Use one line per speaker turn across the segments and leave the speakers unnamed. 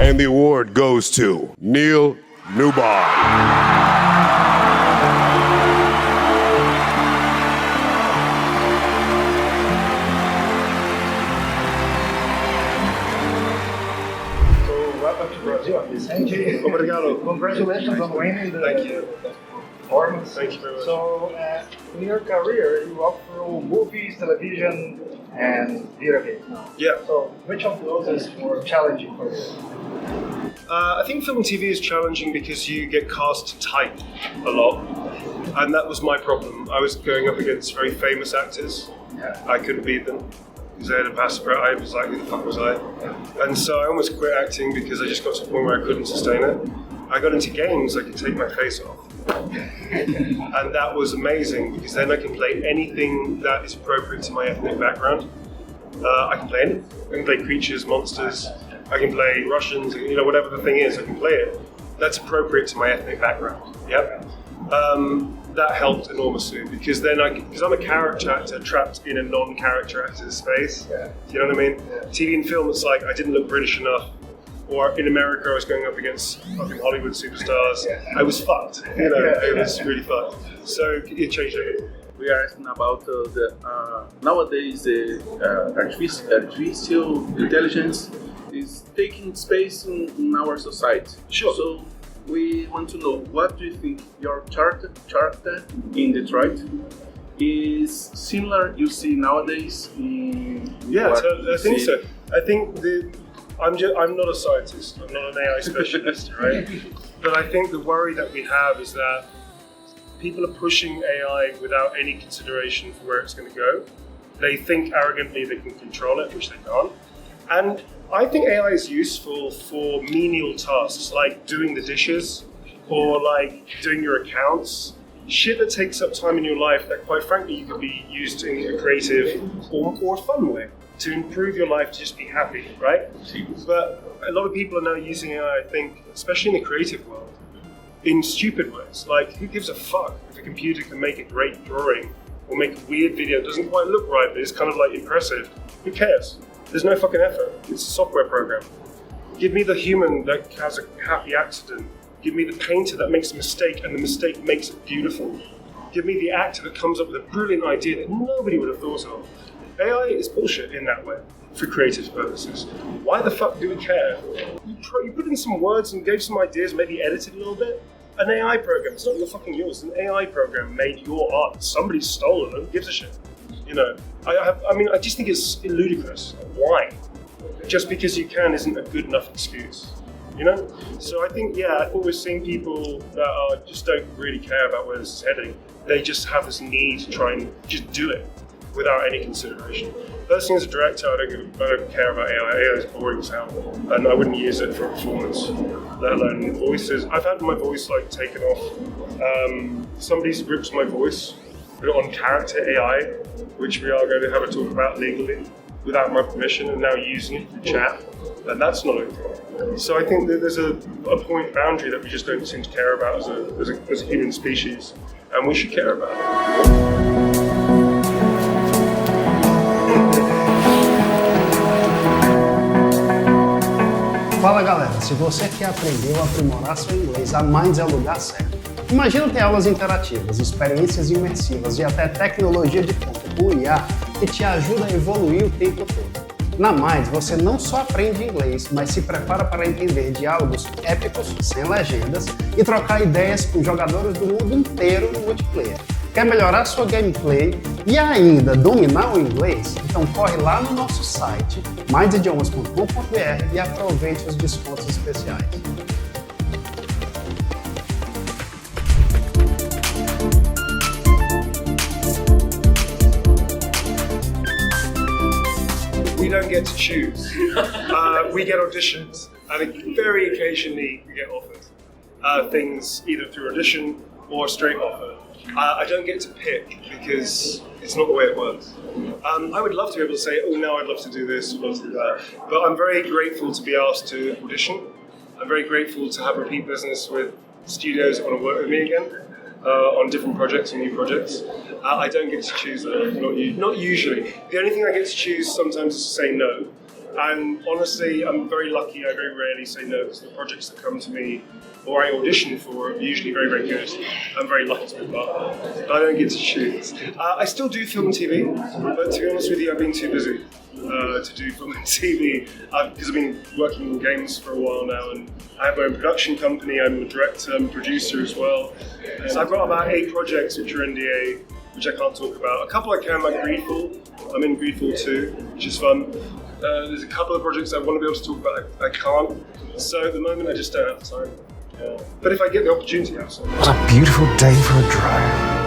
And the award goes to Neil Newbon.
Obrigado.
Congratulations on winning the
Thank you.
performance.
Thank you very much.
So, in your career, you walked through movies, television, and video games now.
Yeah.
So, which of those is more challenging for you?
I think film and TV is challenging because you get cast to type a lot, and that was my problem. I was going up against very famous actors.
Yeah.
I couldn't beat them because they had a passport. I was like, who the fuck was I? And so I almost quit acting because I just got to a point where I couldn't sustain it. I got into games, I could take my face off. And that was amazing because then I can play anything that is appropriate to my ethnic background. I can play anything. I can play creatures, monsters. I can play Russians, whatever the thing is, I can play it. That's appropriate to my ethnic background. Yep. That helped enormously because then because I'm a character actor trapped in a non-character actor's space.
Yeah.
Do you know what I mean? Yeah. TV and film, it's like I didn't look British enough. Or in America, I was going up against fucking Hollywood superstars. Yeah. I was fucked. It was really fucked. So it changed everything.
We are asking about nowadays the artificial intelligence is taking space in our society.
Sure.
So we want to know, what do you think your charter in Detroit is similar you see nowadays in
I think so. I think I'm not a scientist, I'm not an AI specialist, right? But I think the worry that we have is that people are pushing AI without any consideration for where it's going to go. They think arrogantly they can control it, which they can't. And I think AI is useful for menial tasks like doing the dishes or like doing your accounts. Shit that takes up time in your life that quite frankly you could be used in a creative or fun way to improve your life, to just be happy, right? But a lot of people are now using AI, I think, especially in the creative world, in stupid ways. Like, who gives a fuck if a computer can make a great drawing or make a weird video that doesn't quite look right, but it's kind of like impressive? Who cares? There's no fucking effort. It's a software program. Give me the human that has a happy accident. Give me the painter that makes a mistake and the mistake makes it beautiful. Give me the actor that comes up with a brilliant idea that nobody would have thought of. AI is bullshit in that way, for creative purposes. Why the fuck do we care? You put in some words and gave some ideas, maybe edited a little bit. An AI program, it's not your fucking yours, an AI program made your art. Somebody stole it, who gives a shit? I just think it's ludicrous. Why? Just because you can isn't a good enough excuse. So I think we're seeing people that just don't really care about where this is heading. They just have this need to try and just do it without any consideration. Personally, as a director, I don't care about AI. AI is boring as hell, and I wouldn't use it for a performance, let alone voices. I've had my voice taken off. Somebody's ripped my voice, put it on character AI, which we are going to have a talk about legally, without my permission, and now using it for chat, and that's not okay. So I think that there's a point boundary that we just don't seem to care about as a human species, and we should care about it.
Fala galera, se você quer aprender ou aprimorar seu inglês, a Minds é o lugar certo. Imagina ter aulas interativas, experiências imersivas e até tecnologia de ponta com IA que te ajuda a evoluir o tempo todo. Na Minds você não só aprende inglês, mas se prepara para entender diálogos épicos, sem legendas, e trocar ideias com jogadores do mundo inteiro no multiplayer. Quer melhorar sua gameplay e ainda dominar o inglês? Então corre lá no nosso site mindsidiomas.com.br e aproveite os descontos especiais.
We don't get to choose. We get auditions, and very occasionally we get offered things either through audition or straight offer. I don't get to pick because it's not the way it works. I would love to be able to say, oh, now I'd love to do this, I'd love to do that. But I'm very grateful to be asked to audition. I'm very grateful to have repeat business with studios that want to work with me again on different projects and new projects. I don't get to choose that, not usually. The only thing I get to choose sometimes is to say no. And honestly, I'm very lucky. I very rarely say no because the projects that come to me or I audition for are usually very, very good. I'm very lucky to be part of it. But I don't get to choose. I still do film and TV, but to be honest with you, I've been too busy to do film and TV because I've been working in games for a while now, and I have my own production company. I'm a director, I'm a producer as well. So I've got about 8 projects which are NDA, which I can't talk about. A couple I can, like Greedfall. I'm in Greedfall 2, which is fun. There's a couple of projects I want to be able to talk about, I can't. So at the moment, I just don't have time. But if I get the opportunity, absolutely.
What a beautiful day for a drive.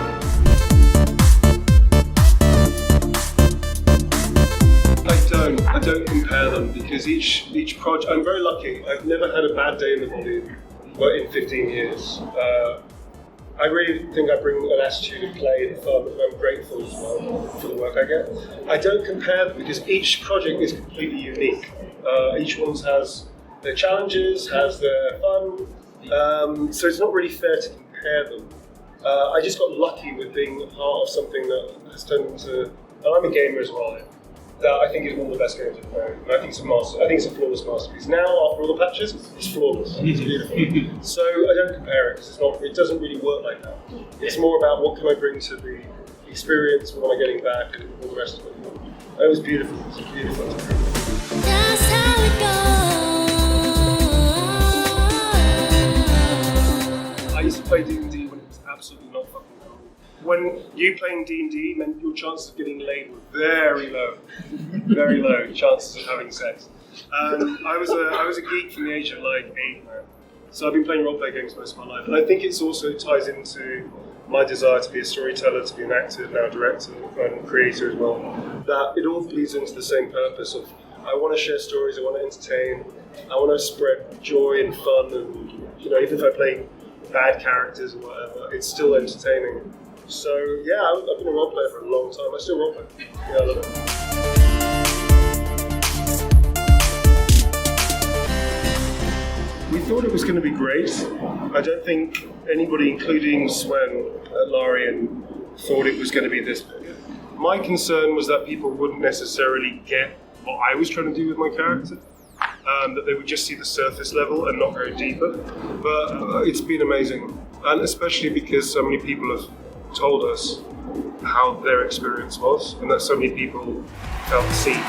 I don't compare them because each project, I'm very lucky. I've never had a bad day in the body, but in 15 years. I really think I bring an attitude of play and fun, and I'm grateful as well for the work I get. I don't compare them because each project is completely unique. Each one has their challenges, has their fun, so it's not really fair to compare them. I just got lucky with being a part of something that has turned into, and I'm a gamer as well, that I think is one of the best games I've played. And I think it's a master. I think it's a flawless masterpiece. Now, after all the patches, it's flawless. It's beautiful. So I don't compare it because it doesn't really work like that. It's more about what can I bring to the experience, what am I getting back, and all the rest of it. And it was beautiful. It was beautiful.
That's how it goes.
I used to play D&D when it was absolutely not fucking cool. When you playing D&D meant your chances of getting laid were very low. Very low chances of having sex. I was a geek from the age of like 8, man. So I've been playing role-play games most of my life. And I think it also ties into my desire to be a storyteller, to be an actor, now director and creator as well. That it all leads into the same purpose of I want to share stories, I want to entertain, I want to spread joy and fun, and even if I play bad characters or whatever, it's still entertaining. So yeah, I've been a role player for a long time. I still role play. Yeah, I love it. We thought it was going to be great. I don't think anybody, including Sven at Larian, thought it was going to be this big. My concern was that people wouldn't necessarily get what I was trying to do with my character. That they would just see the surface level and not go deeper. But it's been amazing. And especially because so many people have told us how their experience was, and that so many people felt seen.